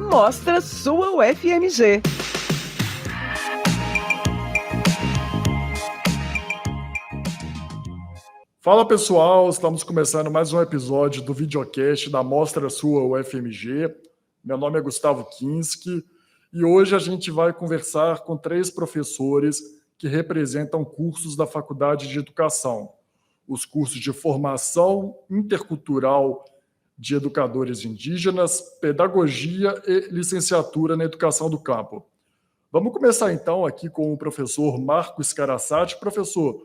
Mostra sua UFMG. Fala pessoal, estamos começando mais um episódio do videocast da Mostra Sua UFMG. Meu nome é Gustavo Kinski e hoje a gente vai conversar com 3 professores que representam cursos da Faculdade de Educação. Os cursos de Formação Intercultural de Educadores Indígenas, Pedagogia e Licenciatura na Educação do Campo. Vamos começar então aqui com o professor Marcos Caracciati. Professor,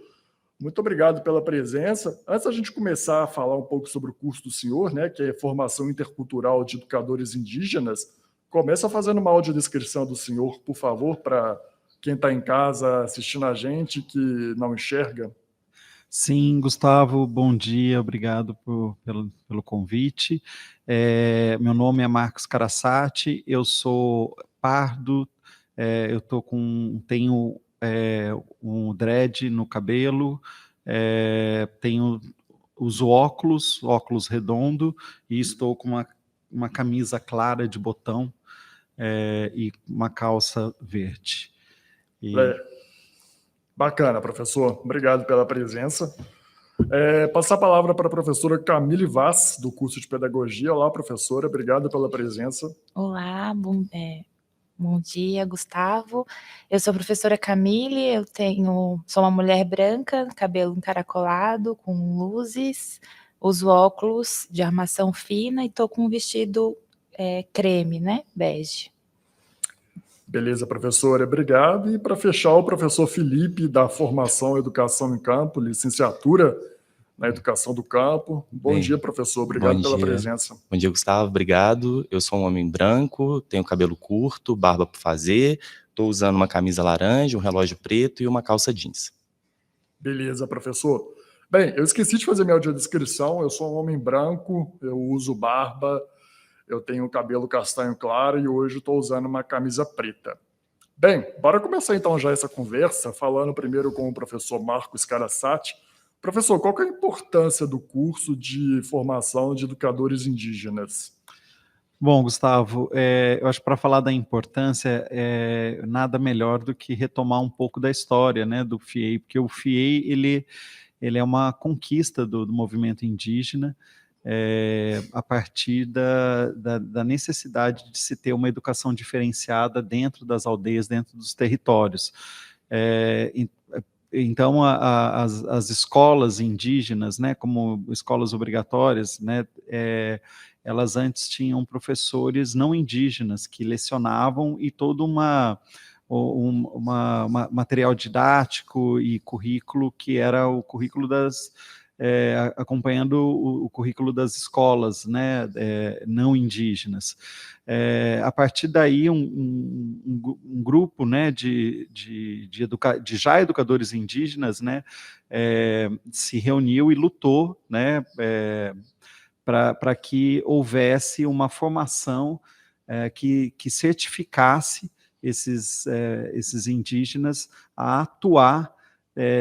muito obrigado pela presença. Antes da gente começar a falar um pouco sobre o curso do senhor, né, que é Formação Intercultural de Educadores Indígenas, começa fazendo uma audiodescrição do senhor, por favor, para quem está em casa assistindo a gente que não enxerga. Sim, Gustavo, bom dia, obrigado pelo convite. Meu nome é Marcos Caracciati, eu sou pardo, tenho um dread no cabelo, uso óculos redondo e estou com uma camisa clara de botão e uma calça verde. Bacana, professor. Obrigado pela presença. Passar a palavra para a professora Camille Vaz, do curso de Pedagogia. Olá, professora. Obrigado pela presença. Olá, bom dia, Gustavo. Eu sou a professora Camille, sou uma mulher branca, cabelo encaracolado, com luzes, uso óculos de armação fina e estou com um vestido creme, né, bege. Beleza, professora, obrigado. E para fechar, o professor Felipe, da Formação Educação em Campo, licenciatura na Educação do Campo. Bom dia, professor, obrigado pela presença. Bom dia, Gustavo, obrigado. Eu sou um homem branco, tenho cabelo curto, barba por fazer, estou usando uma camisa laranja, um relógio preto e uma calça jeans. Beleza, professor. Bem, eu esqueci de fazer minha audiodescrição, eu sou um homem branco, eu uso barba, eu tenho cabelo castanho claro e hoje estou usando uma camisa preta. Bem, bora começar então já essa conversa, falando primeiro com o professor Marcos Caracciati. Professor, qual que é a importância do curso de formação de educadores indígenas? Bom, Gustavo, eu acho que para falar da importância, nada melhor do que retomar um pouco da história, né, do FIEI, porque o FIEI ele é uma conquista do movimento indígena, a partir da necessidade de se ter uma educação diferenciada dentro das aldeias, dentro dos territórios. Então, as escolas indígenas, né, como escolas obrigatórias, né, elas antes tinham professores não indígenas que lecionavam e todo material didático e currículo que era o currículo acompanhando o currículo das escolas, né, não indígenas. A partir daí, um grupo, né, de já educadores indígenas, né, se reuniu e lutou, né, para que houvesse uma formação que certificasse esses indígenas a atuar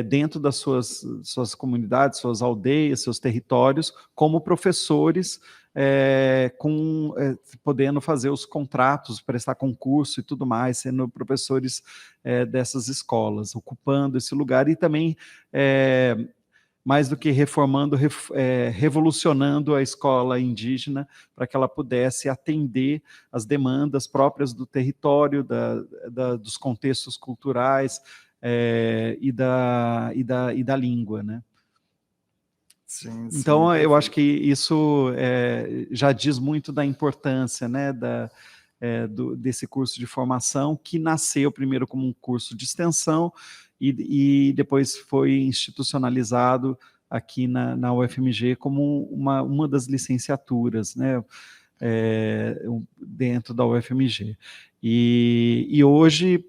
dentro das suas comunidades, suas aldeias, seus territórios, como professores, podendo fazer os contratos, prestar concurso e tudo mais, sendo professores dessas escolas, ocupando esse lugar e também, mais do que reformando, revolucionando a escola indígena para que ela pudesse atender as demandas próprias do território, dos contextos culturais, e da língua, né? Sim, então, eu acho que isso já diz muito da importância, né, desse curso de formação, que nasceu primeiro como um curso de extensão e depois foi institucionalizado aqui na UFMG como uma das licenciaturas, né, dentro da UFMG. E hoje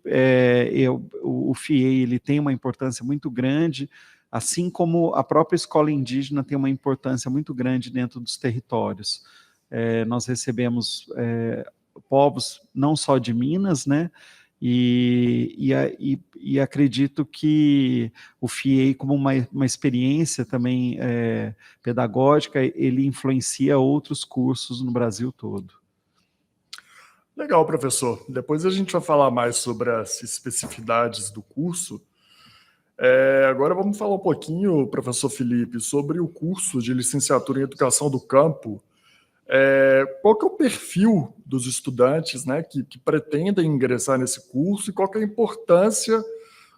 o FIEI ele tem uma importância muito grande, assim como a própria escola indígena tem uma importância muito grande dentro dos territórios. Nós recebemos povos não só de Minas, né, e acredito que o FIEI, como uma experiência também pedagógica, ele influencia outros cursos no Brasil todo. Legal, professor. Depois a gente vai falar mais sobre as especificidades do curso. Agora vamos falar um pouquinho, professor Felipe, sobre o curso de licenciatura em Educação do Campo. Qual que é o perfil dos estudantes, né, que pretendem ingressar nesse curso e qual que é a importância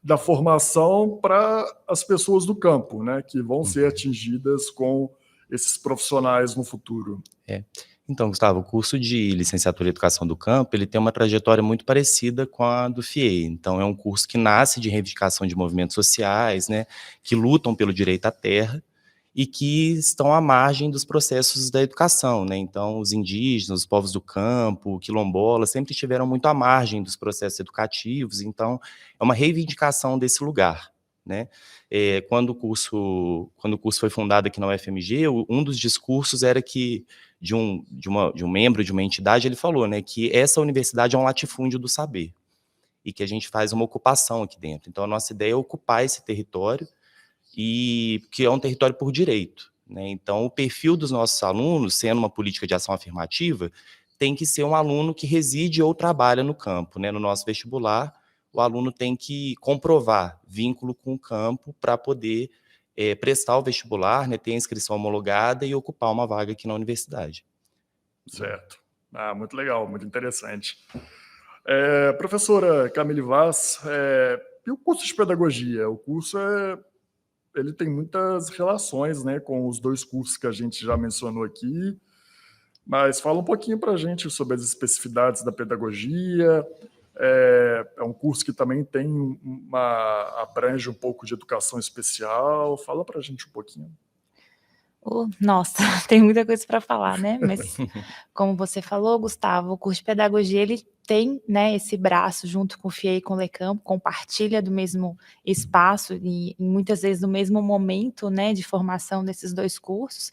da formação para as pessoas do campo, né, que vão ser atingidas com esses profissionais no futuro? Então, Gustavo, o curso de licenciatura em Educação do Campo, ele tem uma trajetória muito parecida com a do FIEI. Então, é um curso que nasce de reivindicação de movimentos sociais, né, que lutam pelo direito à terra e que estão à margem dos processos da educação, né? Então, os indígenas, os povos do campo, quilombolas, sempre estiveram muito à margem dos processos educativos. Então, é uma reivindicação desse lugar, né? Quando o curso foi fundado aqui na UFMG, um dos discursos era que de um membro de uma entidade, ele falou, né, que essa universidade é um latifúndio do saber e que a gente faz uma ocupação aqui dentro. Então, a nossa ideia é ocupar esse território, e que é um território por direito, né? Então, o perfil dos nossos alunos, sendo uma política de ação afirmativa, tem que ser um aluno que reside ou trabalha no campo, né? No nosso vestibular, o aluno tem que comprovar vínculo com o campo para poder prestar o vestibular, né, ter a inscrição homologada e ocupar uma vaga aqui na universidade. Certo. Muito legal, muito interessante. Professora Camille Vaz, e o curso de pedagogia? O curso ele tem muitas relações, né, com os dois cursos que a gente já mencionou aqui, mas fala um pouquinho para a gente sobre as especificidades da pedagogia. É um curso que também abrange um pouco de educação especial. Fala para a gente um pouquinho. Nossa, tem muita coisa para falar, né? Mas, como você falou, Gustavo, o curso de pedagogia ele tem, né, esse braço junto com o FIEI e com o LECAMPO, compartilha do mesmo espaço e muitas vezes no mesmo momento, né, de formação desses dois cursos,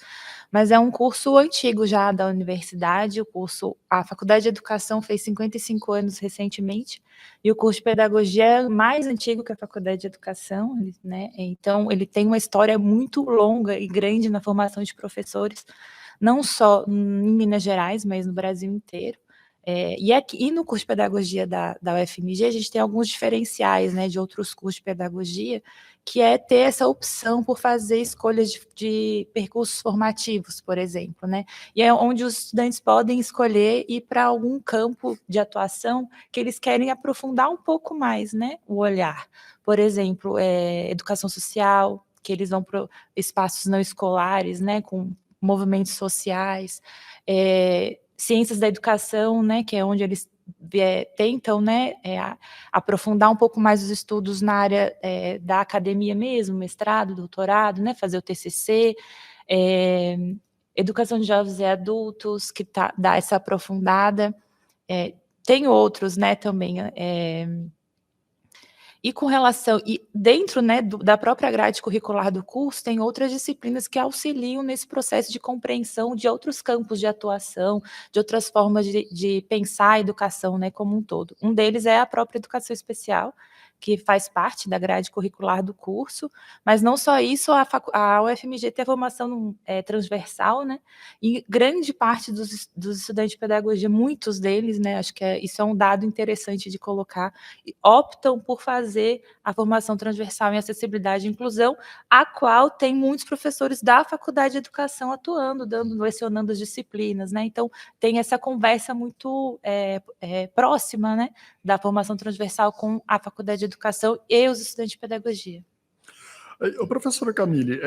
mas é um curso antigo já da universidade. A Faculdade de Educação fez 55 anos recentemente, e o curso de pedagogia é mais antigo que a Faculdade de Educação, né? Então ele tem uma história muito longa e grande na formação de professores, não só em Minas Gerais, mas no Brasil inteiro. E no curso de pedagogia da UFMG, a gente tem alguns diferenciais, né, de outros cursos de pedagogia, que é ter essa opção por fazer escolhas de percursos formativos, por exemplo, né? E é onde os estudantes podem escolher ir para algum campo de atuação que eles querem aprofundar um pouco mais, né, o olhar. Por exemplo, educação social, que eles vão para espaços não escolares, né, com movimentos sociais, ciências da educação, né, que é onde eles tentam, né, aprofundar um pouco mais os estudos na área da academia mesmo, mestrado, doutorado, né, fazer o TCC, educação de jovens e adultos, que dá essa aprofundada. Tem outros, né, também. E com relação, e dentro, né, da própria grade curricular do curso, tem outras disciplinas que auxiliam nesse processo de compreensão de outros campos de atuação, de outras formas de pensar a educação, né, como um todo. Um deles é a própria educação especial, que faz parte da grade curricular do curso, mas não só isso, a UFMG tem a formação transversal, né, e grande parte dos estudantes de pedagogia, muitos deles, né, acho que isso é um dado interessante de colocar, optam por fazer a formação transversal em acessibilidade e inclusão, a qual tem muitos professores da Faculdade de Educação atuando, lecionando as disciplinas, né? Então, tem essa conversa muito próxima, né, da formação transversal com a Faculdade de Educação e os estudantes de pedagogia. Professora Camille,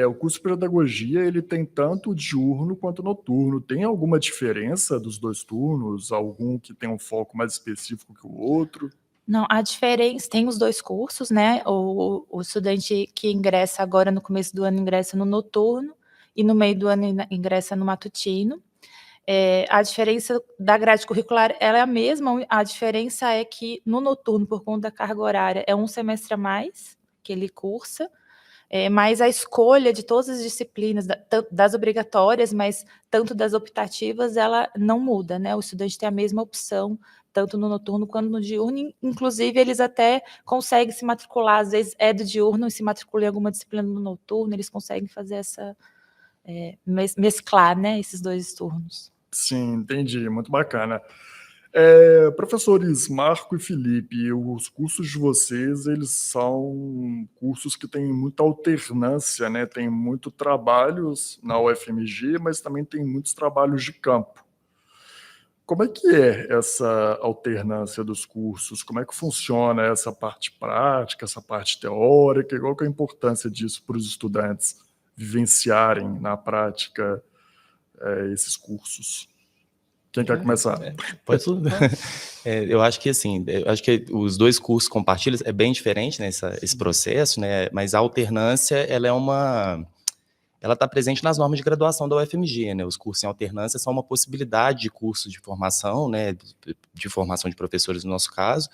o curso de pedagogia ele tem tanto diurno quanto noturno. Tem alguma diferença dos dois turnos? Algum que tem um foco mais específico que o outro? Não, a diferença, tem os dois cursos, né? O estudante que ingressa agora no começo do ano ingressa no noturno e no meio do ano ingressa no matutino. A diferença da grade curricular ela é a mesma, a diferença é que no noturno, por conta da carga horária, é um semestre a mais que ele cursa, mas a escolha de todas as disciplinas, das obrigatórias, mas tanto das optativas, ela não muda, né? O estudante tem a mesma opção, tanto no noturno quanto no diurno, inclusive eles até conseguem se matricular, às vezes do diurno e se matricula em alguma disciplina no noturno, eles conseguem fazer essa, mesclar, né, esses dois turnos. Sim, entendi, muito bacana. Professores Marco e Felipe, os cursos de vocês, eles são cursos que têm muita alternância, né? Tem muito trabalhos na UFMG, mas também tem muitos trabalhos de campo. Como é que é essa alternância dos cursos? Como é que funciona essa parte prática, essa parte teórica? Qual que é a importância disso para os estudantes vivenciarem na prática esses cursos? Quem quer começar? Pode tudo. Eu acho que assim, os dois cursos compartilham, é bem diferente, né, esse processo, né, mas a alternância, ela está presente nas normas de graduação da UFMG, né, os cursos em alternância são uma possibilidade de curso de formação, né, de formação de professores no nosso caso,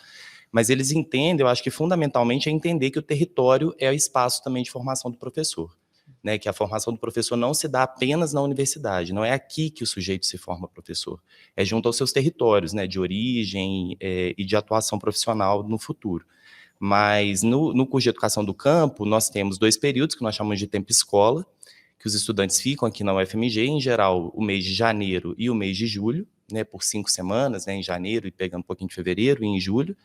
mas eles entendem, eu acho que fundamentalmente é entender que o território é o espaço também de formação do professor. Né, que a formação do professor não se dá apenas na universidade, não é aqui que o sujeito se forma professor, é junto aos seus territórios, né, de origem e de atuação profissional no futuro. Mas no curso de educação do campo, nós temos 2 períodos que nós chamamos de tempo escola, que os estudantes ficam aqui na UFMG, em geral, o mês de janeiro e o mês de julho, né, por 5 semanas, né, em janeiro e pegando um pouquinho de fevereiro e em julho.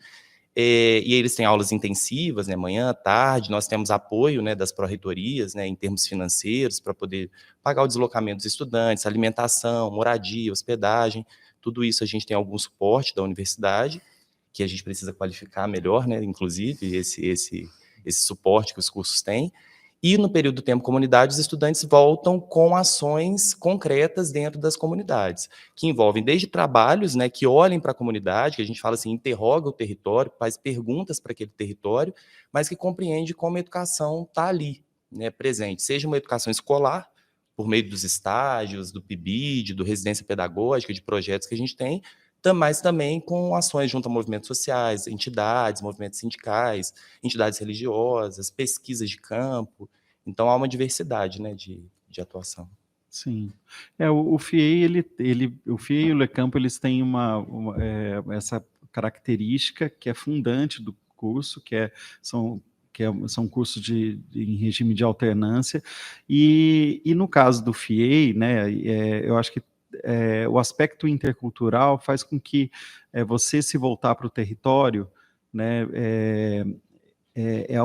E eles têm aulas intensivas, né, manhã, tarde, nós temos apoio, né, das pró-reitorias, né, em termos financeiros, para poder pagar o deslocamento dos estudantes, alimentação, moradia, hospedagem, tudo isso a gente tem algum suporte da universidade, que a gente precisa qualificar melhor, né, inclusive, esse suporte que os cursos têm. E no período do tempo comunidade, os estudantes voltam com ações concretas dentro das comunidades, que envolvem desde trabalhos, né, que olhem para a comunidade, que a gente fala assim, interroga o território, faz perguntas para aquele território, mas que compreende como a educação está ali, né, presente, seja uma educação escolar, por meio dos estágios, do PIBID, do residência pedagógica, de projetos que a gente tem, mas também com ações junto a movimentos sociais, entidades, movimentos sindicais, entidades religiosas, pesquisas de campo. Então, há uma diversidade, né, de atuação. Sim. O FIEI, o FIEI e o LECampo, eles têm essa característica que é fundante do curso, são cursos em regime de alternância, e no caso do FIEI, né, eu acho que o aspecto intercultural faz com que você se voltar para o território, né, é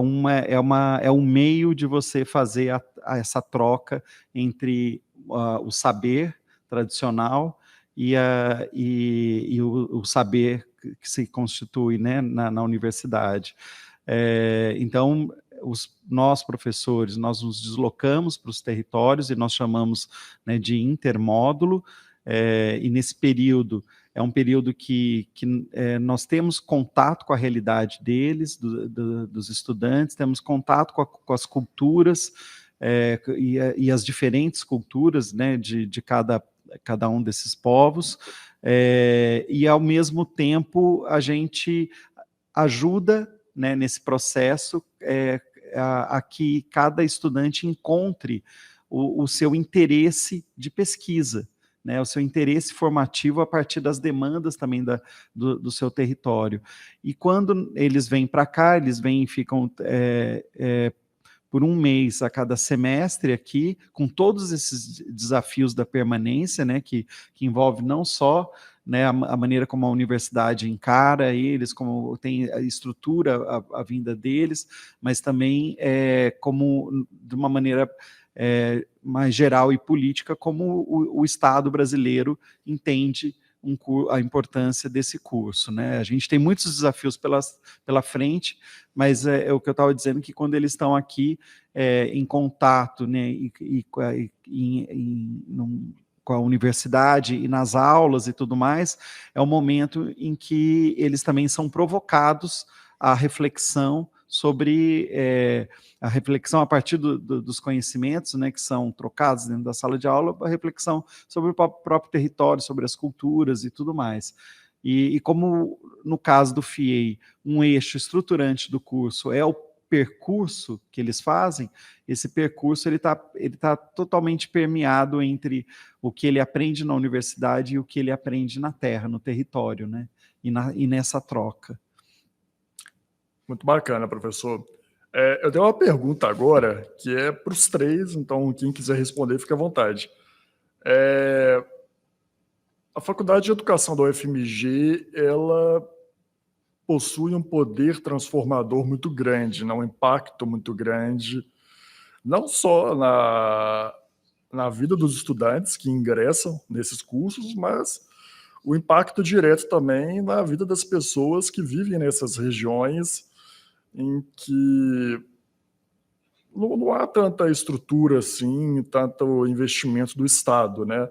um meio de você fazer essa troca entre o saber tradicional e o saber que se constitui, né, na universidade. Então, nós, professores, nós nos deslocamos para os territórios e nós chamamos, né, de intermódulo, e nesse período, é um período que nós temos contato com a realidade deles, dos estudantes, temos contato com as culturas, e as diferentes culturas, né, de cada um desses povos, e ao mesmo tempo a gente ajuda, né, nesse processo a que cada estudante encontre o seu interesse de pesquisa, né, o seu interesse formativo a partir das demandas também do seu território. E quando eles vêm para cá, eles vêm e ficam por um mês a cada semestre aqui, com todos esses desafios da permanência, né, que envolve não só, né, a maneira como a universidade encara eles, como tem a estrutura, a vinda deles, mas também como, de uma maneira mais geral e política, como o Estado brasileiro entende a importância desse curso, né? A gente tem muitos desafios pela frente, mas é o que eu estava dizendo, que quando eles estão aqui em contato, né, com a universidade e nas aulas e tudo mais, é o momento em que eles também são provocados à reflexão sobre a reflexão a partir dos conhecimentos, né, que são trocados dentro da sala de aula, a reflexão sobre o próprio território, sobre as culturas e tudo mais. E como no caso do FIEI, um eixo estruturante do curso é o percurso que eles fazem, esse percurso ele tá totalmente permeado entre o que ele aprende na universidade e o que ele aprende na terra, no território, né, e nessa troca. Muito bacana, professor. Eu tenho uma pergunta agora, que é para os três, então quem quiser responder, fique à vontade. A Faculdade de Educação da UFMG, ela possui um poder transformador muito grande, né? Um impacto muito grande, não só na vida dos estudantes que ingressam nesses cursos, mas o impacto direto também na vida das pessoas que vivem nessas regiões em que não há tanta estrutura assim, tanto investimento do Estado, né?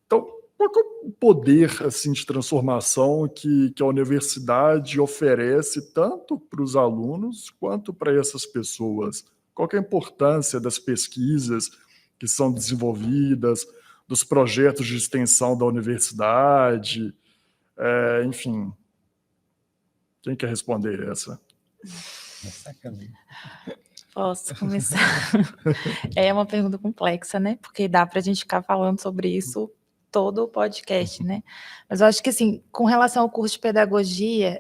Então, qual que é o poder assim, de transformação que a universidade oferece tanto para os alunos quanto para essas pessoas? Qual que é a importância das pesquisas que são desenvolvidas, dos projetos de extensão da universidade? Enfim, quem quer responder essa? Posso começar? É uma pergunta complexa, né? Porque dá para a gente ficar falando sobre isso todo o podcast, né? Mas eu acho que, assim, com relação ao curso de pedagogia,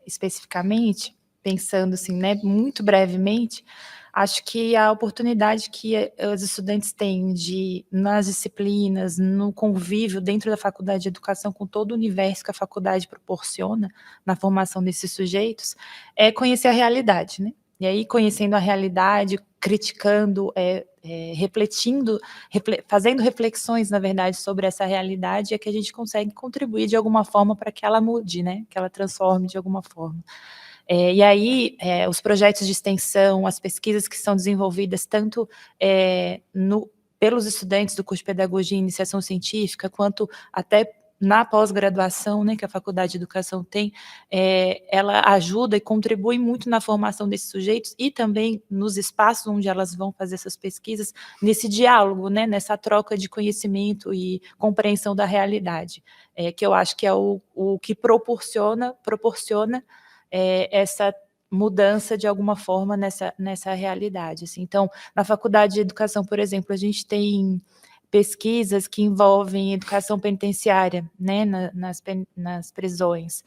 especificamente, pensando, assim, né, muito brevemente, acho que a oportunidade que os estudantes têm de, nas disciplinas, no convívio dentro da faculdade de educação, com todo o universo que a faculdade proporciona na formação desses sujeitos, é conhecer a realidade, né? E aí, conhecendo a realidade, criticando, refletindo, fazendo reflexões, na verdade, sobre essa realidade, é que a gente consegue contribuir de alguma forma para que ela mude, né? Que ela transforme de alguma forma. E aí, os projetos de extensão, as pesquisas que são desenvolvidas tanto pelos estudantes do curso de Pedagogia e Iniciação Científica, quanto até na pós-graduação, né, que a Faculdade de Educação tem, ela ajuda e contribui muito na formação desses sujeitos e também nos espaços onde elas vão fazer essas pesquisas, nesse diálogo, né, nessa troca de conhecimento e compreensão da realidade, que eu acho que é o que proporciona essa mudança de alguma forma nessa realidade. Assim. Então, na Faculdade de Educação, por exemplo, a gente tem pesquisas que envolvem educação penitenciária, né, nas prisões.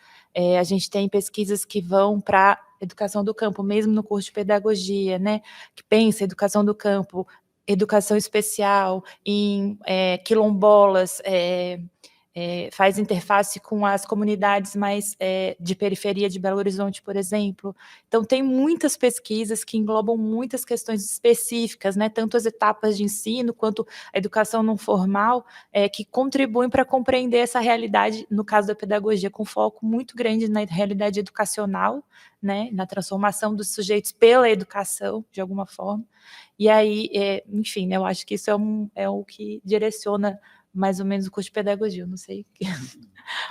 A gente tem pesquisas que vão para educação do campo, mesmo no curso de pedagogia, né, que pensa educação do campo, educação especial, em quilombolas, faz interface com as comunidades mais de periferia de Belo Horizonte, por exemplo. Então, tem muitas pesquisas que englobam muitas questões específicas, né, tanto as etapas de ensino quanto a educação não formal, que contribuem para compreender essa realidade, no caso da pedagogia, com foco muito grande na realidade educacional, né, na transformação dos sujeitos pela educação, de alguma forma. E aí, enfim, né, eu acho que isso é o que direciona mais ou menos o curso de pedagogia, eu não sei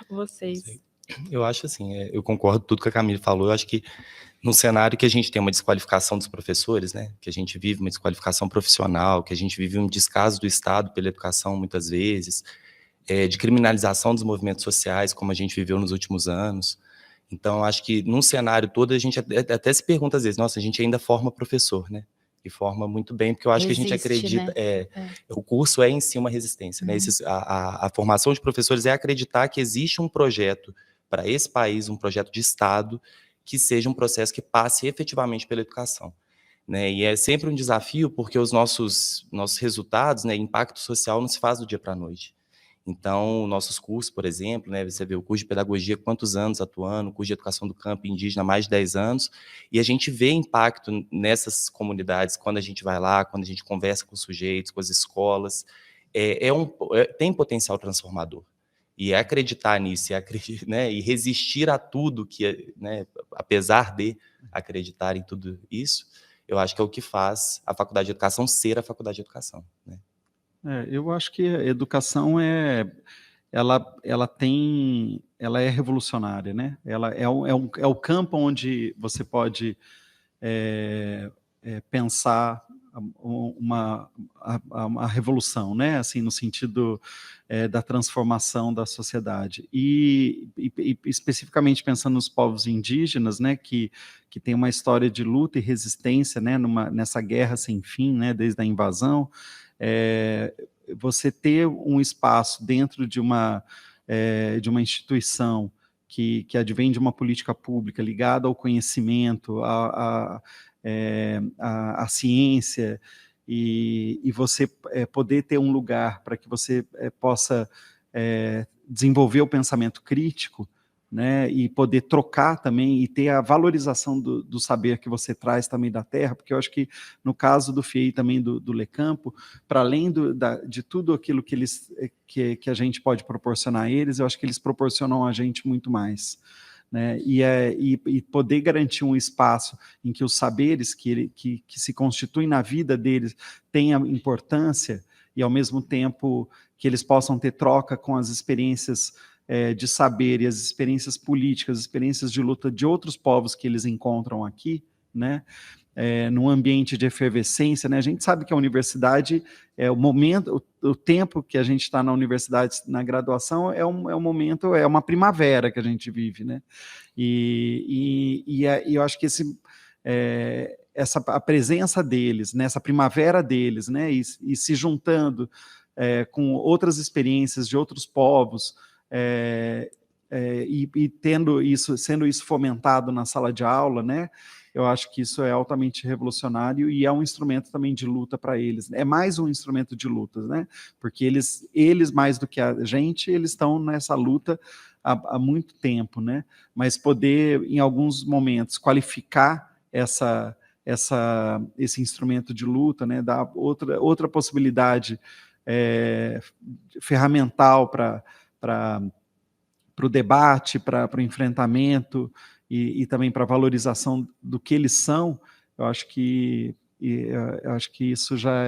vocês. Eu acho assim, eu concordo com tudo que a Camille falou, eu acho que num cenário que a gente tem uma desqualificação dos professores, né, que a gente vive uma desqualificação profissional, que a gente vive um descaso do Estado pela educação muitas vezes, de criminalização dos movimentos sociais, como a gente viveu nos últimos anos. Então, acho que num cenário todo, a gente até se pergunta às vezes, nossa, a gente ainda forma professor, né? E forma muito bem, porque eu acho que a gente acredita, né? O curso é em si uma resistência, né? A formação de professores é acreditar que existe um projeto para esse país, um projeto de Estado, que seja um processo que passe efetivamente pela educação, né? E é sempre um desafio, porque os nossos resultados, né, impacto social não se faz do dia para a noite. Então, nossos cursos, por exemplo, né, você vê o curso de pedagogia, quantos anos atuando, o curso de educação do campo indígena, mais de 10 anos, e a gente vê impacto nessas comunidades quando a gente vai lá, quando a gente conversa com os sujeitos, com as escolas, tem potencial transformador. E acreditar nisso, né, e resistir a tudo, né, apesar de acreditar em tudo isso, eu acho que é o que faz a Faculdade de Educação ser a Faculdade de Educação, né? Eu acho que a educação ela é revolucionária, né? Ela é o campo onde você pode pensar uma revolução, né? Assim, no sentido da transformação da sociedade e especificamente pensando nos povos indígenas, né? Que tem uma história de luta e resistência, né? Nessa guerra sem fim, né? Desde a invasão. Você ter um espaço dentro de uma instituição que advém de uma política pública ligada ao conhecimento, à ciência, e você poder ter um lugar para que você possa desenvolver o pensamento crítico, né, e poder trocar também e ter a valorização do saber que você traz também da terra, porque eu acho que no caso do FIEI também do Lecampo, para além de tudo aquilo que a gente pode proporcionar a eles, eu acho que eles proporcionam a gente muito mais, né, e poder garantir um espaço em que os saberes que se constituem na vida deles tenham importância e ao mesmo tempo que eles possam ter troca com as experiências de saber e as experiências políticas, as experiências de luta de outros povos que eles encontram aqui, né, num ambiente de efervescência, né, a gente sabe que a universidade, o momento, o tempo que a gente está na universidade, na graduação, é um momento, é uma primavera que a gente vive, né, e eu acho que a presença deles, nessa primavera deles, né, e se juntando com outras experiências de outros povos, e sendo isso fomentado na sala de aula, né, eu acho que isso é altamente revolucionário e é um instrumento também de luta para eles. É mais um instrumento de luta, né, porque eles mais do que a gente, eles estão nessa luta há muito tempo, né, mas poder, em alguns momentos, qualificar esse instrumento de luta, né, dar outra possibilidade ferramental para o debate, para o enfrentamento e também para a valorização do que eles são, eu acho que isso já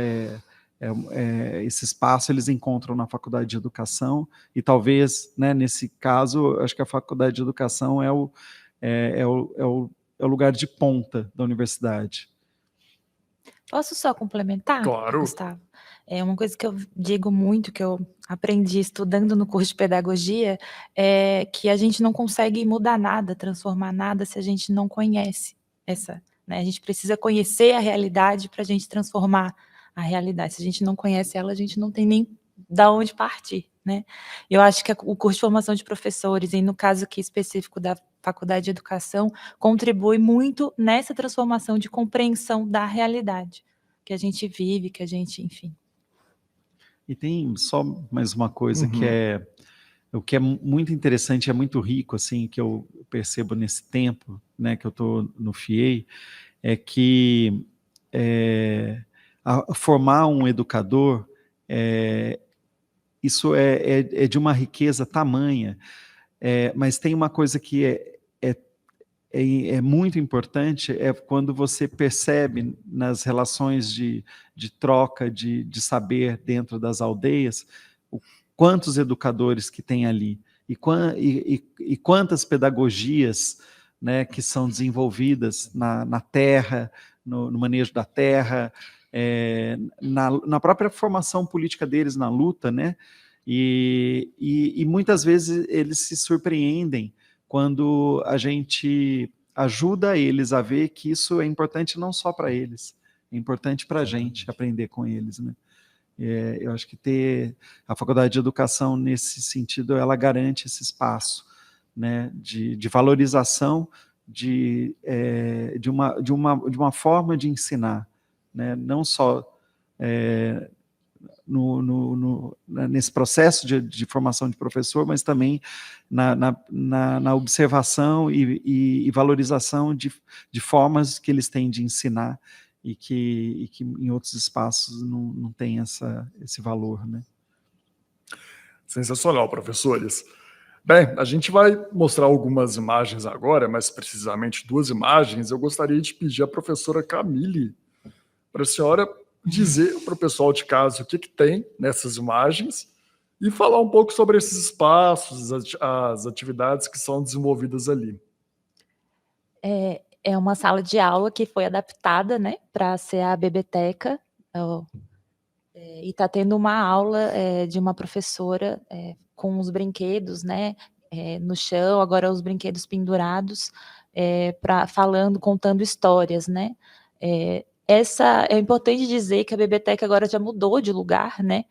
esse espaço eles encontram na Faculdade de Educação e talvez, né, nesse caso, acho que a Faculdade de Educação é o lugar de ponta da universidade. Posso só complementar, Claro. Gustavo? É uma coisa que eu digo muito, que eu aprendi estudando no curso de pedagogia, é que a gente não consegue mudar nada, transformar nada, se a gente não conhece né? A gente precisa conhecer a realidade para a gente transformar a realidade. Se a gente não conhece ela, a gente não tem nem da onde partir, né? Eu acho que o curso de formação de professores, e no caso aqui específico da Faculdade de Educação, contribui muito nessa transformação de compreensão da realidade que a gente vive, que a gente, enfim. E tem só mais uma coisa o que é muito interessante, é muito rico, assim, que eu percebo nesse tempo, né, que eu estou no FIEI, é que formar um educador, isso é de uma riqueza tamanha, mas tem uma coisa que é muito importante, é quando você percebe nas relações de troca de saber dentro das aldeias, quantos educadores que tem ali, e quantas pedagogias, né, que são desenvolvidas na terra, no manejo da terra, na própria formação política deles, na luta, né, e muitas vezes eles se surpreendem quando a gente ajuda eles a ver que isso é importante não só para eles, é importante para a gente aprender com eles, né. Eu acho que ter a Faculdade de Educação, nesse sentido, ela garante esse espaço, né, de valorização de uma forma de ensinar, né, não só nesse processo de formação de professor, mas também na observação e valorização de formas que eles têm de ensinar, e que em outros espaços não tem esse valor, né? Sensacional, professores. Bem, a gente vai mostrar algumas imagens agora, mais precisamente 2 imagens. Eu gostaria de pedir à professora Camille para a senhora dizer para o pessoal de casa o que tem nessas imagens e falar um pouco sobre esses espaços, as atividades que são desenvolvidas ali. É uma sala de aula que foi adaptada, né, para ser a biblioteca, e está tendo uma aula de uma professora com os brinquedos, né, no chão, agora os brinquedos pendurados, contando histórias, né. É importante dizer que a biblioteca agora já mudou de lugar, né,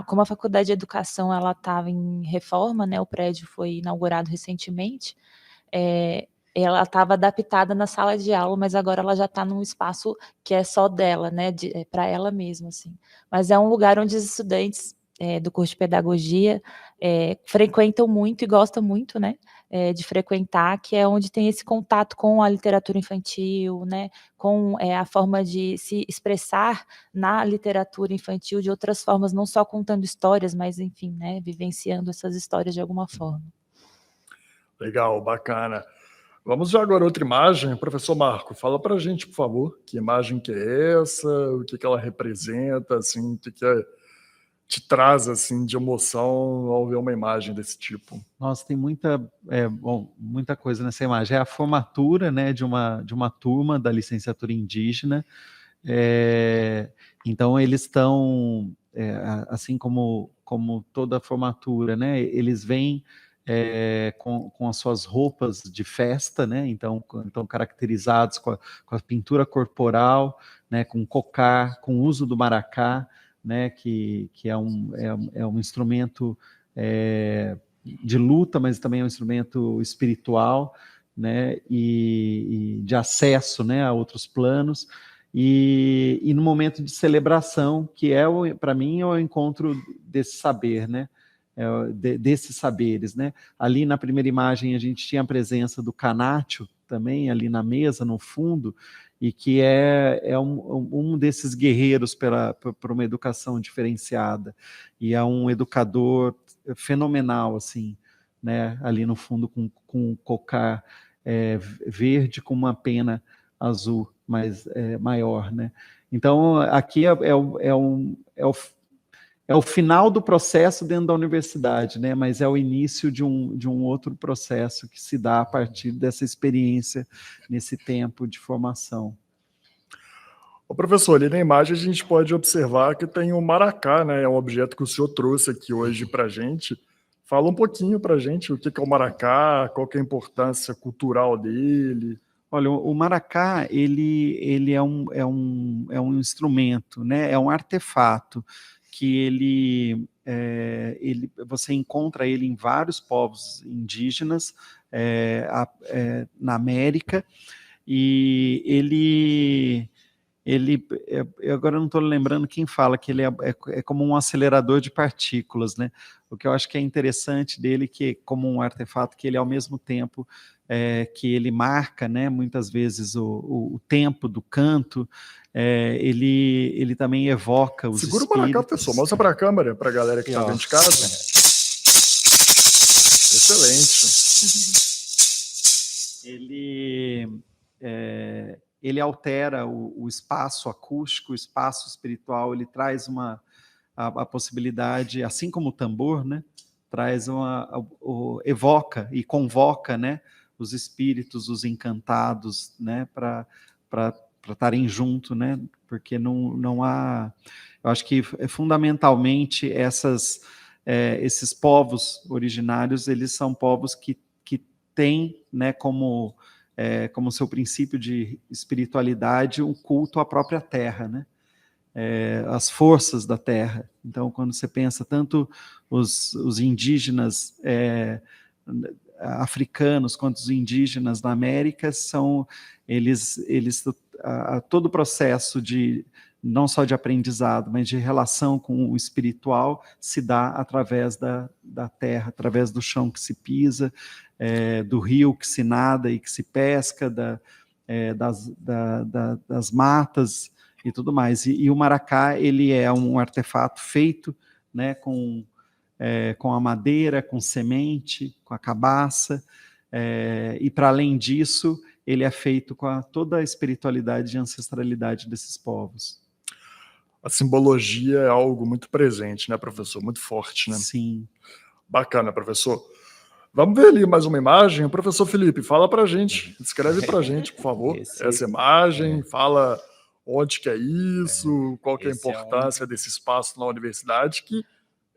como a Faculdade de Educação ela estava em reforma, né, o prédio foi inaugurado recentemente, ela estava adaptada na sala de aula, mas agora ela já está num espaço que é só dela, né, para ela mesma, assim. Mas é um lugar onde os estudantes do curso de pedagogia frequentam muito e gostam muito, né, de frequentar, que é onde tem esse contato com a literatura infantil, né, com a forma de se expressar na literatura infantil de outras formas, não só contando histórias, mas enfim, né, vivenciando essas histórias de alguma forma. Legal, bacana. Vamos ver agora outra imagem. Professor Marco, fala para a gente, por favor, que imagem que é essa, o que ela representa, assim, o que te traz assim, de emoção ao ver uma imagem desse tipo. Nossa, tem muita coisa nessa imagem. É a formatura, né, de uma turma da licenciatura indígena. Então, eles estão, assim como toda a formatura, né, eles vêm com as suas roupas de festa, né? Então caracterizados com a pintura corporal, né? Com cocar, com o uso do maracá, né? Que é um instrumento de luta, mas também é um instrumento espiritual, né? E de acesso, né? A outros planos. E no momento de celebração, que para mim é o encontro desse saber, né? Desses saberes, né? Ali na primeira imagem a gente tinha a presença do Canátio também ali na mesa, no fundo, e que é um desses guerreiros para uma educação diferenciada, e é um educador fenomenal, assim, né? Ali no fundo com um cocar verde com uma pena azul maior, né? Então aqui é o final do processo dentro da universidade, né? Mas é o início de um outro processo que se dá a partir dessa experiência nesse tempo de formação. O professor, ali na imagem a gente pode observar que tem o maracá, né? É um objeto que o senhor trouxe aqui hoje para a gente. Fala um pouquinho para a gente o que é o maracá, qual que é a importância cultural dele. Olha, o maracá, ele é um instrumento, né? É um artefato que você encontra ele em vários povos indígenas na América, e eu agora não estou lembrando quem fala que ele é como um acelerador de partículas, né? O que eu acho que é interessante dele, que como um artefato que ele ao mesmo tempo que ele marca, né, muitas vezes o tempo do canto, ele também evoca os Segura espíritos. o maracá, pessoal, mostra para a câmera, para a galera que está dentro de casa. Excelente. Ele altera o espaço acústico, o espaço espiritual, ele traz a possibilidade, assim como o tambor, né, traz evoca e convoca, né, os espíritos, os encantados, né, para estarem junto, né, porque não há, eu acho que fundamentalmente esses povos originários, eles são povos que têm, né, como seu princípio de espiritualidade um culto à própria terra, né, as forças da terra. Então, quando você pensa tanto os indígenas africanos quanto os indígenas da América, eles todo o processo de não só de aprendizado, mas de relação com o espiritual se dá através da terra, através do chão que se pisa, do rio que se nada e que se pesca, das matas e tudo mais. E o maracá, ele é um artefato feito, né, com a madeira, com semente, com a cabaça, e para além disso, ele é feito com toda a espiritualidade e ancestralidade desses povos. A simbologia é algo muito presente, né, professor? Muito forte, né? Sim. Bacana, professor. Vamos ver ali mais uma imagem. O professor Felipe, fala para a gente, descreve para a gente, por favor, essa imagem, fala onde que é isso, qual que é a importância desse espaço na universidade, que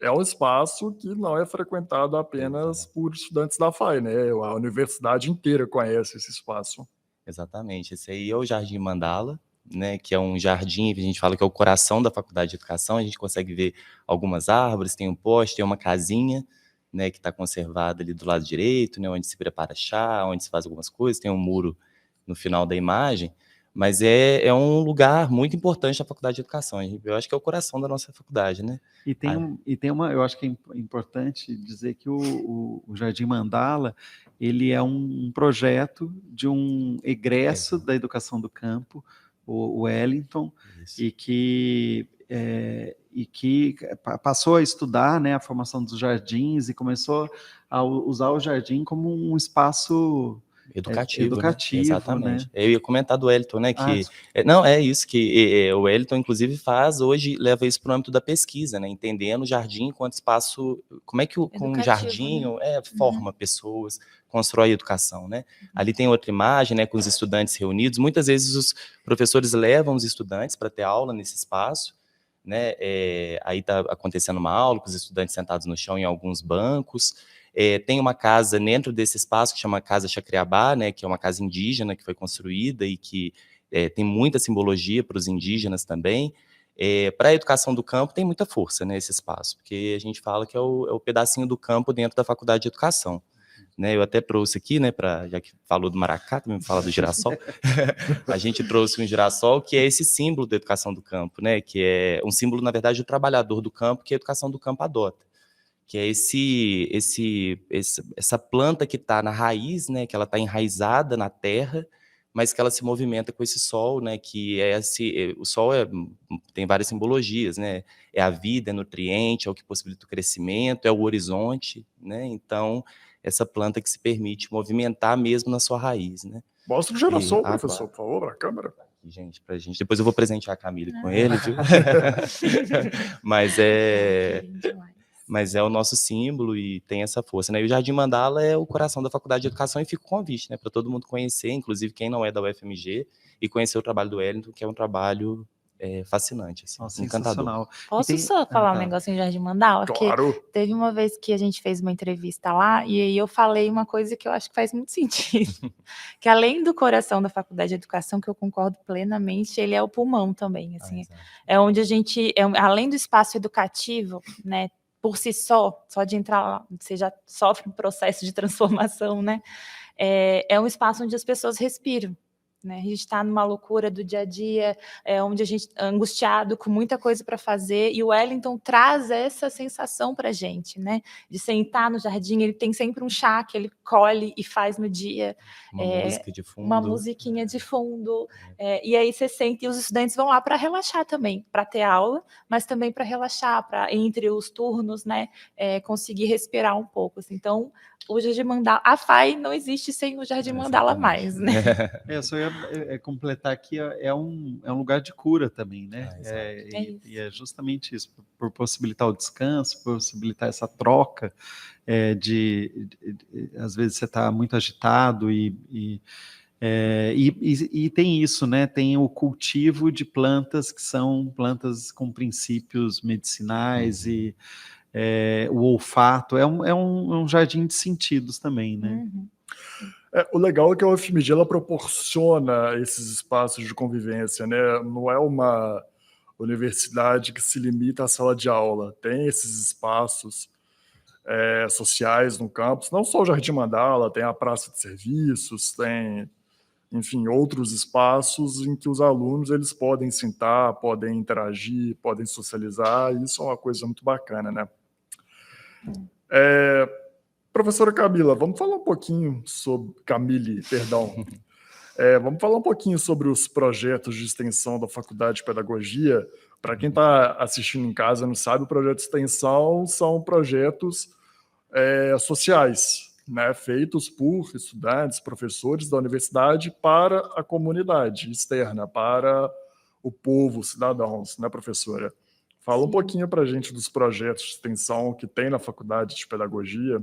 é um espaço que não é frequentado apenas por estudantes da FAI, né? A universidade inteira conhece esse espaço. Exatamente. Esse aí é o Jardim Mandala, né, que é um jardim que a gente fala que é o coração da Faculdade de Educação. A gente consegue ver algumas árvores, tem um poste, tem uma casinha, né, que está conservada ali do lado direito, né, onde se prepara chá, onde se faz algumas coisas, tem um muro no final da imagem, Mas é um lugar muito importante da Faculdade de Educação. Eu acho que é o coração da nossa faculdade, né? Eu acho que é importante dizer que o Jardim Mandala, ele é um projeto de um egresso da educação do campo, o Wellington, Isso. e que passou a estudar, né, a formação dos jardins e começou a usar o jardim como um espaço Educativo, né? educativo, Exatamente. né? Eu ia comentar do Wellington, né? Não, é isso que o Wellington, inclusive, faz hoje, leva isso para o âmbito da pesquisa, né? Entendendo o jardim enquanto espaço, como é que com um jardim forma pessoas, constrói educação, né? Ali tem outra imagem, né? Com os estudantes reunidos. Muitas vezes os professores levam os estudantes para ter aula nesse espaço, né? Aí está acontecendo uma aula com os estudantes sentados no chão em alguns bancos. Tem uma casa dentro desse espaço que chama Casa Chacriabá, né, que é uma casa indígena que foi construída e que tem muita simbologia para os indígenas também. Para a educação do campo tem muita força, né, esse espaço, porque a gente fala que é o pedacinho do campo dentro da Faculdade de Educação. Né, eu até trouxe aqui, né, já que falou do maracá, também fala do girassol, a gente trouxe um girassol que é esse símbolo da educação do campo, né, que é um símbolo, na verdade, do trabalhador do campo que a educação do campo adota, que é essa planta que está na raiz, né, que ela está enraizada na terra, mas que ela se movimenta com esse sol, né, que o sol tem várias simbologias, né, é a vida, é nutriente, é o que possibilita o crescimento, é o horizonte, né, então essa planta que se permite movimentar mesmo na sua raiz, né. Mostra o girassol, professor, Claro. por favor, para a câmera. Gente, depois eu vou presentear a Camille com ele, viu? Mas é o nosso símbolo e tem essa força, né? E o Jardim Mandala é o coração da Faculdade de Educação e fica o convite, né, para todo mundo conhecer, inclusive quem não é da UFMG, e conhecer o trabalho do Wellington, que é um trabalho fascinante, assim, Nossa, encantador. sensacional. Posso só falar um negocinho de Jardim Mandala? Claro. Porque teve uma vez que a gente fez uma entrevista lá e aí eu falei uma coisa que eu acho que faz muito sentido. Que além do coração da Faculdade de Educação, que eu concordo plenamente, ele é o pulmão também, assim. É onde a gente, além do espaço educativo, né, por si só de entrar lá, você já sofre um processo de transformação, né? É um espaço onde as pessoas respiram. Né? A gente está numa loucura do dia a dia, onde a gente é angustiado, com muita coisa para fazer, e o Wellington traz essa sensação para a gente, né? De sentar no jardim, ele tem sempre um chá que ele colhe e faz no dia. Música de fundo. Uma musiquinha de fundo. E aí você sente, e os estudantes vão lá para relaxar também, para ter aula, mas também para relaxar, para entre os turnos, né? Conseguir respirar um pouco. Assim. Então, o Jardim Mandala, a FAI não existe sem o Jardim Mandala mais, né? Só ia completar que é um lugar de cura também, né? E é justamente isso, por possibilitar o descanso, possibilitar essa troca às vezes você está muito agitado e tem isso, né? Tem o cultivo de plantas que são plantas com princípios medicinais e o olfato é um jardim de sentidos também, né? O legal é que a UFMG ela proporciona esses espaços de convivência, né? Não é uma universidade que se limita à sala de aula, tem esses espaços sociais no campus, não só o Jardim Mandala, tem a Praça de Serviços, tem, enfim, outros espaços em que os alunos eles podem sentar, podem interagir, podem socializar, e isso é uma coisa muito bacana, né? Professora Camila, vamos falar um pouquinho sobre... Camille, perdão. Vamos falar um pouquinho sobre os projetos de extensão da Faculdade de Pedagogia. Para quem está assistindo em casa e não sabe, o projeto de extensão são projetos sociais, né, feitos por estudantes, professores da universidade para a comunidade externa, para o povo, cidadãos, né, professora? Fala um pouquinho para a gente dos projetos de extensão que tem na Faculdade de Pedagogia.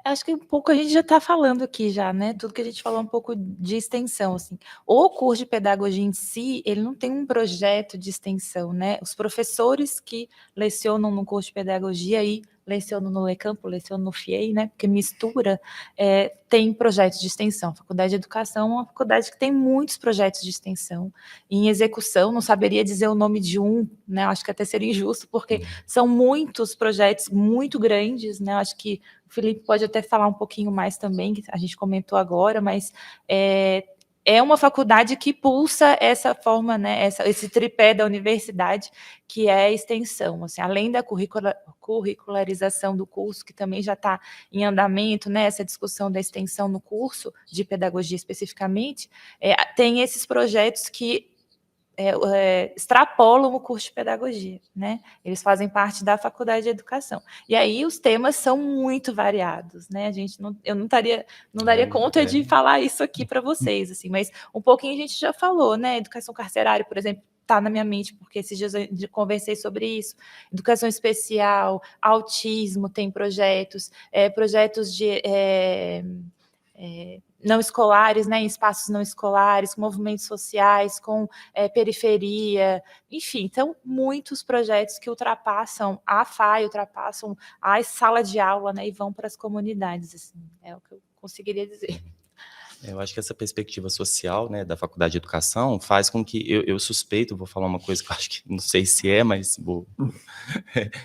Acho que um pouco a gente já está falando aqui já, né? Tudo que a gente falou um pouco de extensão, assim. O curso de pedagogia em si, ele não tem um projeto de extensão, né? Os professores que lecionam no curso de pedagogia aí leciono no LECampo, leciono no FIEI, né? Porque mistura, tem projetos de extensão. A Faculdade de Educação é uma faculdade que tem muitos projetos de extensão em execução, não saberia dizer o nome de um, né? Acho que até seria injusto, porque são muitos projetos muito grandes, né? Acho que o Felipe pode até falar um pouquinho mais também, que a gente comentou agora, mas é uma faculdade que pulsa essa forma, né, esse tripé da universidade, que é a extensão, assim, além da curricularização do curso, que também já está em andamento, né, essa discussão da extensão no curso, de pedagogia especificamente, tem esses projetos que extrapolam o curso de pedagogia, né? Eles fazem parte da faculdade de educação. E aí os temas são muito variados, né? Eu não daria conta de falar isso aqui para vocês, assim, mas um pouquinho a gente já falou, né? Educação carcerária, por exemplo, está na minha mente, porque esses dias eu conversei sobre isso. Educação especial, autismo, tem projetos de não escolares, né, em espaços não escolares, com movimentos sociais, com periferia, enfim, então muitos projetos que ultrapassam a FAI, ultrapassam a sala de aula, né, e vão para as comunidades, assim, é o que eu conseguiria dizer. Eu acho que essa perspectiva social, né, da Faculdade de Educação faz com que, eu suspeito, vou falar uma coisa que eu acho que não sei se mas vou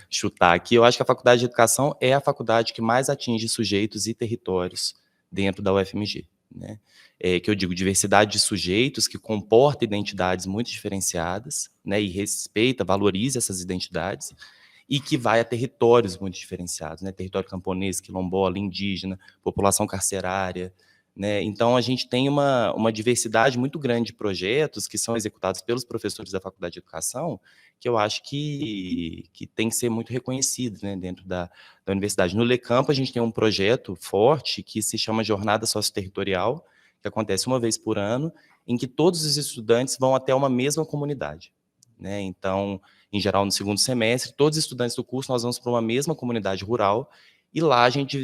chutar aqui, eu acho que a Faculdade de Educação é a faculdade que mais atinge sujeitos e territórios dentro da UFMG, né? Que eu digo, diversidade de sujeitos que comporta identidades muito diferenciadas, né, e respeita, valoriza essas identidades, e que vai a territórios muito diferenciados, né, território camponês, quilombola, indígena, população carcerária, né? Então, a gente tem uma diversidade muito grande de projetos que são executados pelos professores da Faculdade de Educação, que eu acho que tem que ser muito reconhecido, né, dentro da universidade. No LECampo, a gente tem um projeto forte que se chama Jornada Socioterritorial, que acontece uma vez por ano, em que todos os estudantes vão até uma mesma comunidade, né? Então, em geral, no segundo semestre, todos os estudantes do curso, nós vamos para uma mesma comunidade rural, e lá a gente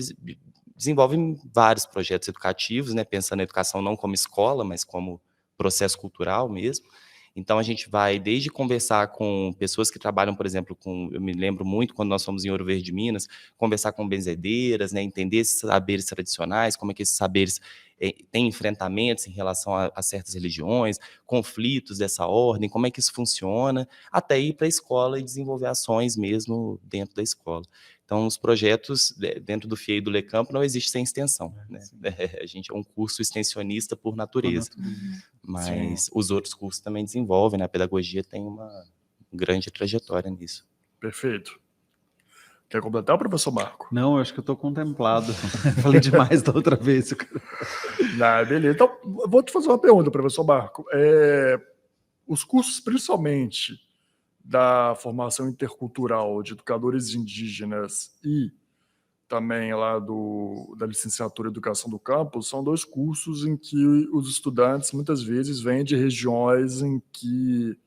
desenvolve vários projetos educativos, né, pensando na educação não como escola, mas como processo cultural mesmo. Então, a gente vai desde conversar com pessoas que trabalham, por exemplo, eu me lembro muito, quando nós fomos em Ouro Verde, Minas, conversar com benzedeiras, né, entender esses saberes tradicionais, como é que esses saberes têm enfrentamentos em relação a certas religiões, conflitos dessa ordem, como é que isso funciona, até ir para a escola e desenvolver ações mesmo dentro da escola. Então, os projetos dentro do FIEI e do LECampo não existem sem extensão, né? A gente é um curso extensionista por natureza, mas sim, os outros cursos também desenvolvem, né? A pedagogia tem uma grande trajetória nisso. Perfeito. Quer completar, professor Marco? Não, eu acho que eu estou contemplado. Falei demais da outra vez. Beleza. Então, vou te fazer uma pergunta, professor Marco. Os cursos, principalmente da formação intercultural de educadores indígenas e também lá da licenciatura em Educação do Campo, são dois cursos em que os estudantes muitas vezes vêm de regiões em que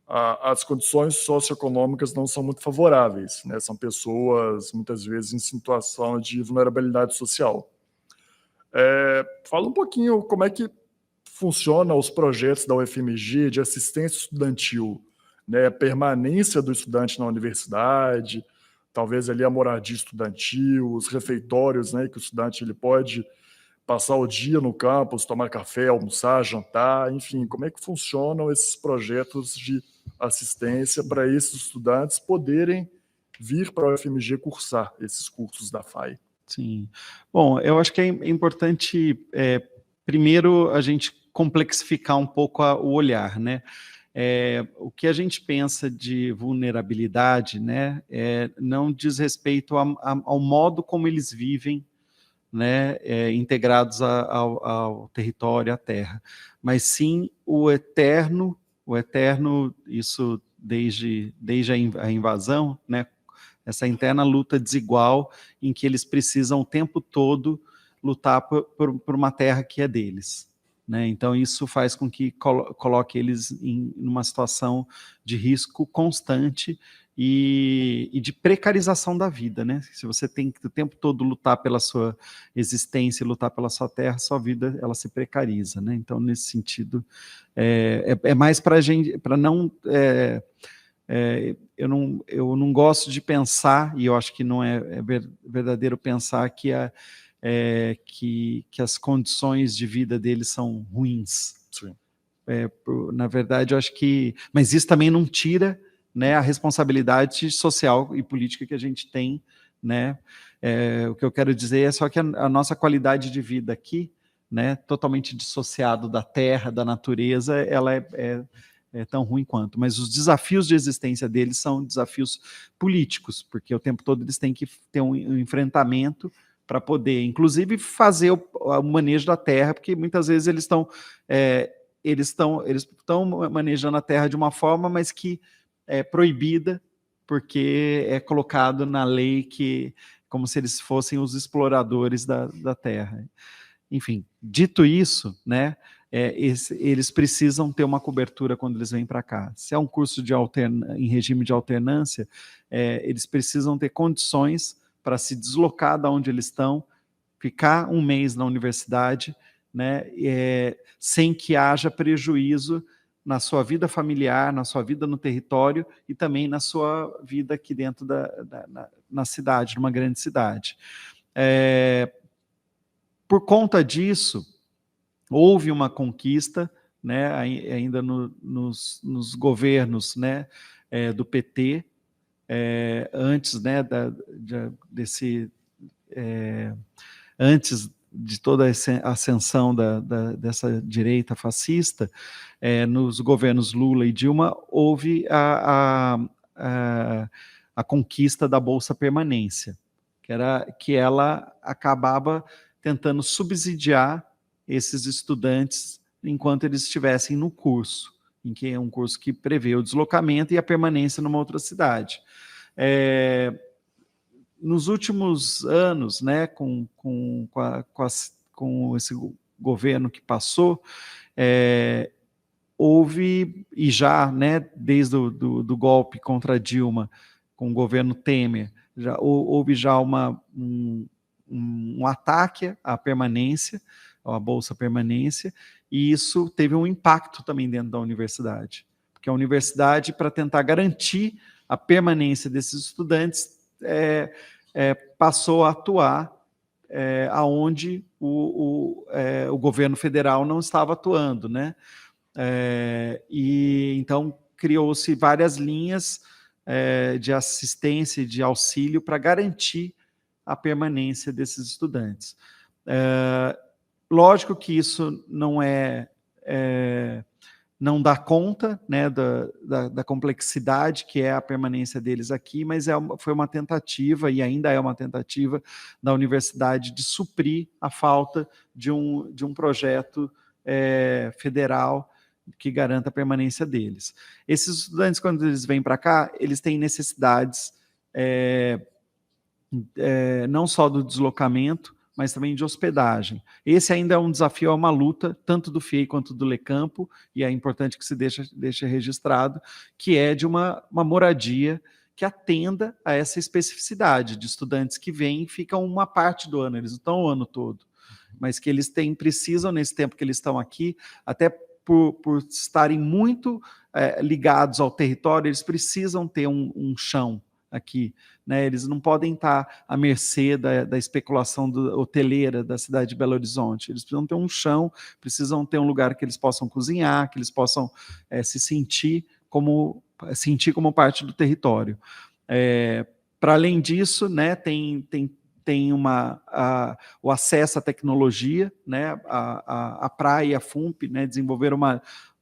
as condições socioeconômicas não são muito favoráveis, né? São pessoas muitas vezes em situação de vulnerabilidade social. Fala um pouquinho como é que funcionam os projetos da UFMG de assistência estudantil, né, a permanência do estudante na universidade, talvez ali a moradia estudantil, os refeitórios, né, que o estudante ele pode passar o dia no campus, tomar café, almoçar, jantar, enfim, como é que funcionam esses projetos de assistência para esses estudantes poderem vir para a UFMG cursar esses cursos da FAI? Sim. Bom, eu acho que é importante, primeiro, a gente complexificar um pouco o olhar, né? O que a gente pensa de vulnerabilidade, né, não diz respeito ao modo como eles vivem, né, integrados ao território, à terra, mas sim o eterno, isso desde a invasão, né, essa interna luta desigual em que eles precisam o tempo todo lutar por uma terra que é deles. Né? Então, isso faz com que coloque eles em uma situação de risco constante e de precarização da vida. Né? Se você tem que o tempo todo lutar pela sua existência, lutar pela sua terra, sua vida ela se precariza. Né? Então, nesse sentido, é mais para a gente, para não... eu não gosto de pensar, e eu acho que não é verdadeiro pensar que as condições de vida deles são ruins. Sim. Na verdade, eu acho que... Mas isso também não tira, né, a responsabilidade social e política que a gente tem. Né? O que eu quero dizer é só que a nossa qualidade de vida aqui, né, totalmente dissociado da terra, da natureza, ela é tão ruim quanto. Mas os desafios de existência deles são desafios políticos, porque o tempo todo eles têm que ter um enfrentamento para poder, inclusive, fazer o manejo da terra, porque muitas vezes eles estão manejando a terra de uma forma, mas que é proibida, porque é colocado na lei que como se eles fossem os exploradores da terra. Enfim, dito isso, né, eles precisam ter uma cobertura quando eles vêm para cá. Se é um curso em regime de alternância, eles precisam ter condições para se deslocar da onde eles estão, ficar um mês na universidade, né, sem que haja prejuízo na sua vida familiar, na sua vida no território e também na sua vida aqui dentro na cidade, numa grande cidade. Por conta disso, houve uma conquista, né, ainda nos governos, né, do PT, antes, né, antes de toda a ascensão dessa direita fascista, nos governos Lula e Dilma, houve a conquista da Bolsa Permanência, que ela acabava tentando subsidiar esses estudantes enquanto eles estivessem no curso, em que é um curso que prevê o deslocamento e a permanência numa outra cidade. Nos últimos anos, né, com esse governo que passou, houve, e já, né, desde do golpe contra Dilma, com o governo Temer, houve já um ataque à permanência, à Bolsa Permanência, e isso teve um impacto também dentro da universidade, porque a universidade, para tentar garantir a permanência desses estudantes, passou a atuar aonde o governo federal não estava atuando, né? E então criou-se várias linhas de assistência e de auxílio para garantir a permanência desses estudantes. Lógico que isso não dá conta, né, da complexidade que é a permanência deles aqui, mas foi uma tentativa, e ainda é uma tentativa, da universidade de suprir a falta de um projeto federal que garanta a permanência deles. Esses estudantes, quando eles vêm para cá, eles têm necessidades não só do deslocamento, mas também de hospedagem. Esse ainda é um desafio, é uma luta, tanto do FIEI quanto do LECampo, e é importante que se deixe registrado, que é de uma moradia que atenda a essa especificidade de estudantes que vêm e ficam uma parte do ano, eles não estão o ano todo, mas que eles precisam, nesse tempo que eles estão aqui, até por estarem muito ligados ao território, eles precisam ter um chão aqui, né? Eles não podem estar à mercê da especulação hoteleira da cidade de Belo Horizonte. Eles precisam ter um chão, precisam ter um lugar que eles possam cozinhar, que eles possam se sentir como parte do território. Para além disso, né, tem o acesso à tecnologia, né? A PRAE e a FUNP, né, desenvolveram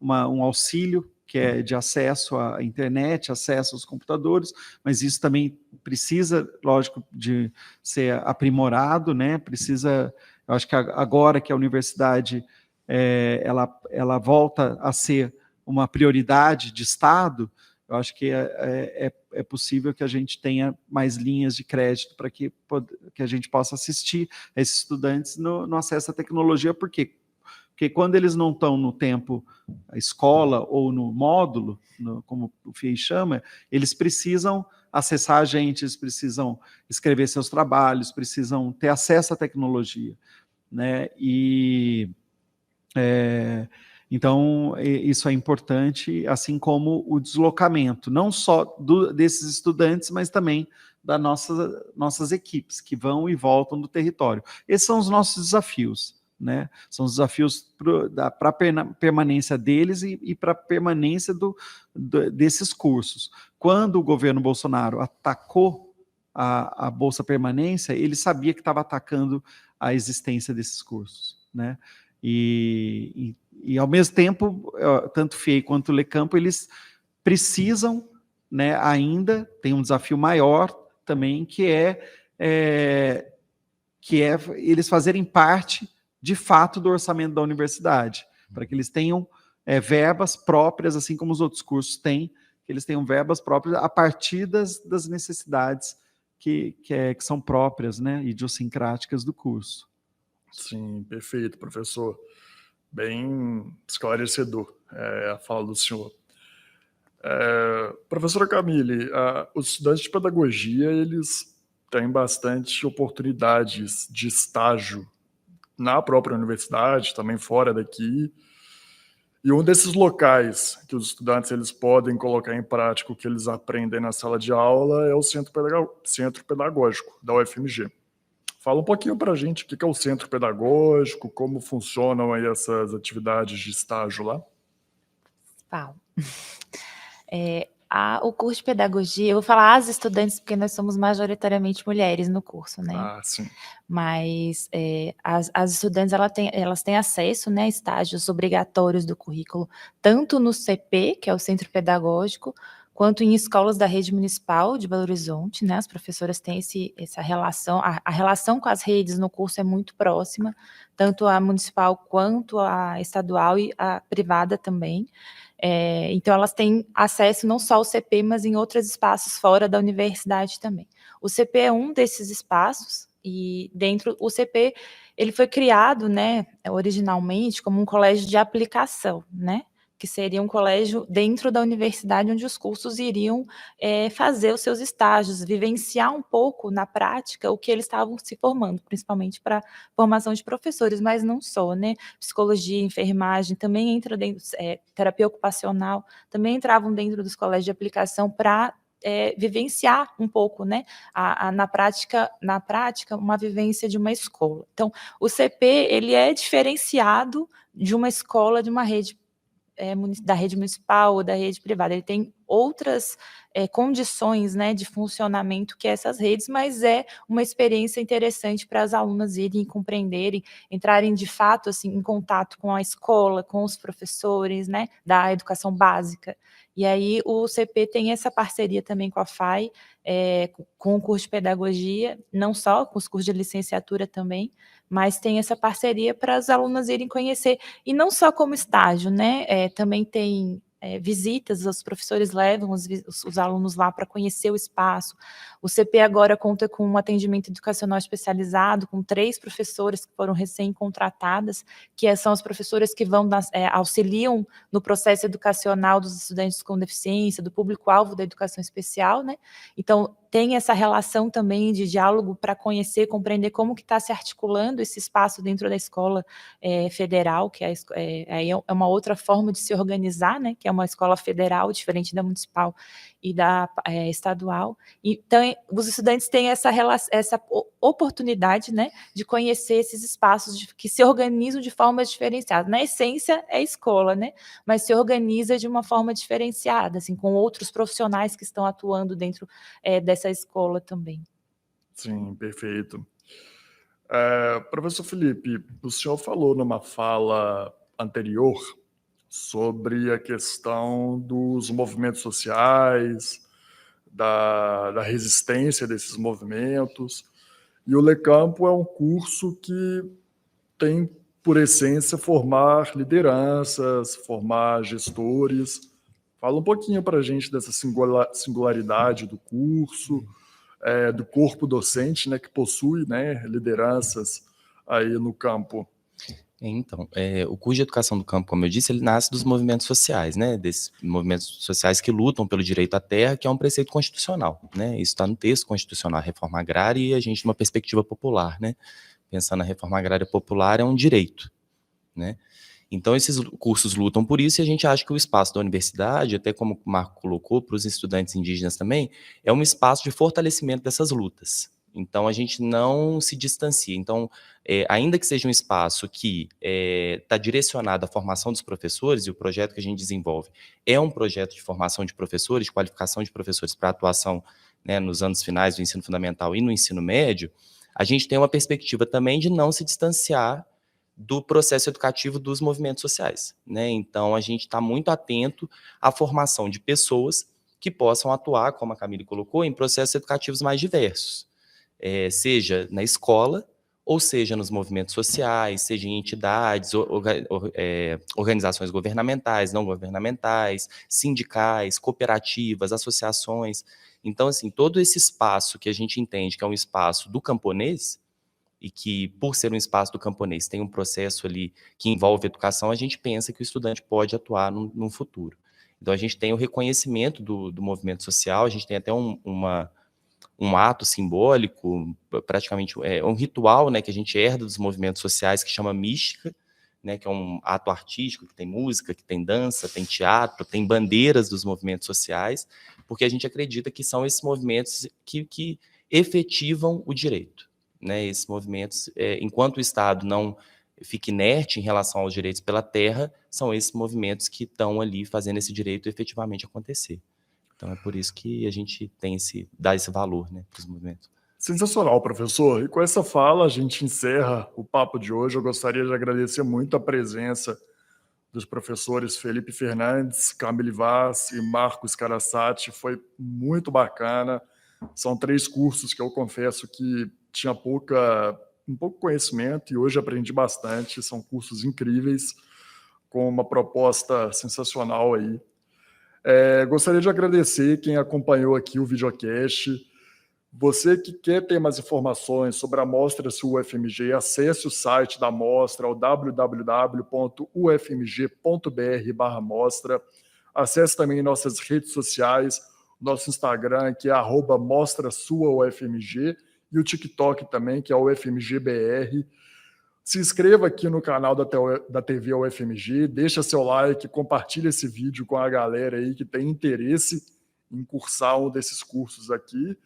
um auxílio que é de acesso à internet, acesso aos computadores, mas isso também precisa, lógico, de ser aprimorado, né? Eu acho que agora que a universidade ela volta a ser uma prioridade de Estado, eu acho que é possível que a gente tenha mais linhas de crédito para que a gente possa assistir a esses estudantes no acesso à tecnologia, porque quando eles não estão no tempo escola ou no módulo, como o FIEI chama, eles precisam acessar a gente, eles precisam escrever seus trabalhos, precisam ter acesso à tecnologia, né? Então, isso é importante, assim como o deslocamento, não só desses estudantes, mas também das nossas equipes, que vão e voltam do território. Esses são os nossos desafios, né? São os desafios para a permanência deles e para a permanência desses cursos. Quando o governo Bolsonaro atacou a Bolsa Permanência, ele sabia que estava atacando a existência desses cursos, né? E ao mesmo tempo, tanto o FIEI quanto o LECampo, eles precisam, né, ainda, tem um desafio maior também, que é eles fazerem parte, de fato, do orçamento da universidade, para que eles tenham verbas próprias, assim como os outros cursos têm, que eles tenham verbas próprias a partir das necessidades que são próprias, né, idiosincráticas do curso. Sim, perfeito, professor. Bem esclarecedor a fala do senhor. Professora Camille, os estudantes de pedagogia, eles têm bastante oportunidades de estágio na própria universidade, também fora daqui. E um desses locais que os estudantes eles podem colocar em prática o que eles aprendem na sala de aula é o centro pedagógico da UFMG. Fala um pouquinho para a gente o que é o centro pedagógico, como funcionam aí essas atividades de estágio lá. Falo. O curso de pedagogia, eu vou falar as estudantes, porque nós somos majoritariamente mulheres no curso, né? Ah, sim. Mas as estudantes elas têm acesso, né, a estágios obrigatórios do currículo, tanto no CP, que é o Centro Pedagógico, quanto em escolas da rede municipal de Belo Horizonte, né? As professoras têm essa relação, a relação com as redes no curso é muito próxima, tanto a municipal quanto a estadual e a privada também. Então, elas têm acesso não só ao CP, mas em outros espaços fora da universidade também. O CP é um desses espaços, e dentro o CP, ele foi criado, né, originalmente como um colégio de aplicação, né, que seria um colégio dentro da universidade onde os cursos iriam fazer os seus estágios, vivenciar um pouco na prática o que eles estavam se formando, principalmente para formação de professores, mas não só, né? Psicologia, enfermagem, também entra dentro, terapia ocupacional, também entravam dentro dos colégios de aplicação para vivenciar um pouco, né, na prática, uma vivência de uma escola. Então, o CP, ele é diferenciado de uma escola, de uma rede da rede municipal ou da rede privada. Ele tem outras condições, né, de funcionamento que essas redes, mas é uma experiência interessante para as alunas irem compreenderem, entrarem de fato assim, em contato com a escola, com os professores, né, da educação básica. E aí o CP tem essa parceria também com a FAI, com o curso de pedagogia, não só com os cursos de licenciatura também, mas tem essa parceria para as alunas irem conhecer, e não só como estágio, né? Também tem visitas, os professores levam os alunos lá para conhecer o espaço. O CP agora conta com um atendimento educacional especializado, com 3 professoras que foram recém-contratadas, que são as professoras que vão auxiliam no processo educacional dos estudantes com deficiência, do público-alvo da educação especial, né? Então, tem essa relação também de diálogo para conhecer, compreender como que está se articulando esse espaço dentro da escola federal, que é uma outra forma de se organizar, né, que é uma escola federal, diferente da municipal e da estadual. Então, os estudantes têm essa oportunidade, né, de conhecer esses espaços que se organizam de formas diferenciadas. Na essência, é escola, né, mas se organiza de uma forma diferenciada, assim, com outros profissionais que estão atuando dentro dessa escola também. Sim, perfeito. Professor Felipe, o senhor falou numa fala anterior sobre a questão dos movimentos sociais, da resistência desses movimentos, e o LECampo é um curso que tem, por essência, formar lideranças, formar gestores. Fala um pouquinho para a gente dessa singularidade do curso, do corpo docente, né, que possui, né, lideranças aí no campo. Então, o curso de educação do campo, como eu disse, ele nasce dos movimentos sociais, né, desses movimentos sociais que lutam pelo direito à terra, que é um preceito constitucional, né, isso está no texto constitucional, a reforma agrária, e a gente, numa perspectiva popular, né, pensando na reforma agrária popular, é um direito, né. Então, esses cursos lutam por isso, e a gente acha que o espaço da universidade, até como o Marco colocou, para os estudantes indígenas também, é um espaço de fortalecimento dessas lutas. Então, a gente não se distancia. Então, ainda que seja um espaço que está direcionado à formação dos professores, e o projeto que a gente desenvolve é um projeto de formação de professores, de qualificação de professores para atuação, né, nos anos finais do ensino fundamental e no ensino médio, a gente tem uma perspectiva também de não se distanciar do processo educativo dos movimentos sociais, né? Então, a gente está muito atento à formação de pessoas que possam atuar, como a Camille colocou, em processos educativos mais diversos, seja na escola, ou seja nos movimentos sociais, seja em entidades, organizações governamentais, não governamentais, sindicais, cooperativas, associações. Então, assim, todo esse espaço que a gente entende que é um espaço do camponês, e que, por ser um espaço do camponês, tem um processo ali que envolve educação, a gente pensa que o estudante pode atuar no futuro. Então, a gente tem o reconhecimento do movimento social, a gente tem até um ato simbólico, praticamente um ritual, né, que a gente herda dos movimentos sociais, que chama mística, né, que é um ato artístico, que tem música, que tem dança, tem teatro, tem bandeiras dos movimentos sociais, porque a gente acredita que são esses movimentos que efetivam o direito, né, esses movimentos, enquanto o Estado não fica inerte em relação aos direitos pela terra, são esses movimentos que estão ali fazendo esse direito efetivamente acontecer. Então é por isso que a gente dá esse valor, né, para os movimentos. Sensacional, professor. E com essa fala a gente encerra o papo de hoje. Eu gostaria de agradecer muito a presença dos professores Felipe Fernandes, Camille Vaz e Marcos Carassati. Foi muito bacana. São 3 cursos que eu confesso que tinha um pouco conhecimento e hoje aprendi bastante. São cursos incríveis, com uma proposta sensacional aí. Gostaria de agradecer quem acompanhou aqui o videocast. Você que quer ter mais informações sobre a Mostra Sul UFMG, acesse o site da Mostra, o www.ufmg.br/mostra. Acesse também nossas redes sociais, nosso Instagram, que é @MostraSuaUFMG, e o TikTok também, que é o UFMGBR. Se inscreva aqui no canal da TV UFMG, deixa seu like, compartilha esse vídeo com a galera aí que tem interesse em cursar um desses cursos aqui.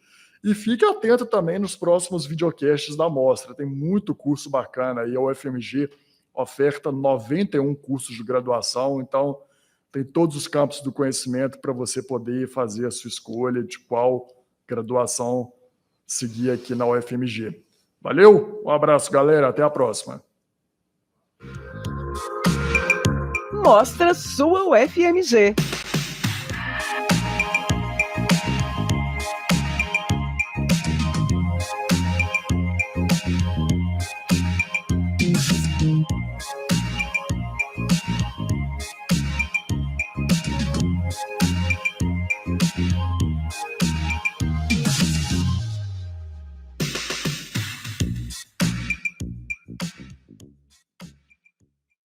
E fique atento também nos próximos videocasts da Mostra. Tem muito curso bacana aí. A UFMG oferta 91 cursos de graduação, então tem todos os campos do conhecimento para você poder fazer a sua escolha de qual graduação seguir aqui na UFMG. Valeu, um abraço, galera, até a próxima. Mostra sua UFMG.